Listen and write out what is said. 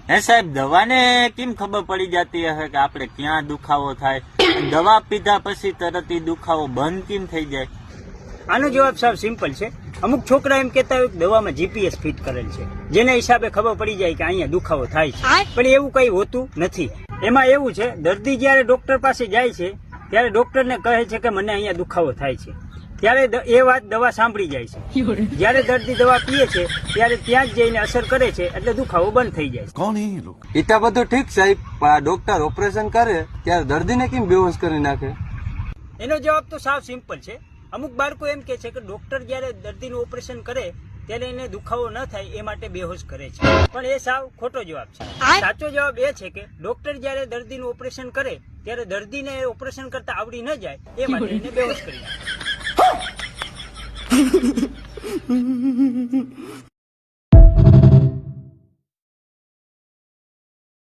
હે સાહેબ, દવાને કેમ ખબર પડી જતી હશે કે આપણે ક્યાં દુખાવો થાય? દવા પીધા પછી તરત ઈ દુખાવો બંધ કેમ થઈ જાય? આનો જવાબ સાવ સિમ્પલ છે. અમુક છોકરા એમ કહેતા હોય કે દવામાં જીપીએસ ફિટ કરેલ છે, જેના હિસાબે ખબર પડી જાય કે અહીંયા દુખાવો થાય છે. પણ એવું કઈ હોતું નથી. એમાં એવું છે, દર્દી જયારે ડોક્ટર પાસે જાય છે ત્યારે ડોક્ટરને કહે છે કે મને અહીંયા દુખાવો થાય છે, ત્યારે એ વાત દવા સાંભળી જાય છે. જયારે દર્દી દવા પીએ છે ત્યારે ત્યાં જ જઈને અસર કરે છે, એટલે દુખાવો બંધ થઈ જાય છે. કોણ એ લોકો? ઇટા બધું ઠીક સાહેબ, પણ આ ડોક્ટર ઓપરેશન કરે ત્યારે દર્દીને કેમ બેહોશ કરી નાખે? એનો જવાબ તો સાવ સિમ્પલ છે. અમુક બાળકો એમ કે છે કે ડોક્ટર જયારે દર્દીનું ઓપરેશન કરે ત્યારે એને દુખાવો ન થાય એ માટે બેહોશ કરે છે, પણ એ સાવ ખોટો જવાબ છે. સાચો જવાબ એ છે કે ડોક્ટર જયારે દર્દીનું ઓપરેશન કરે ત્યારે દર્દીને ઓપરેશન કરતા આવડી ન જાય એ માટે એને બેહોશ કરી નાખે.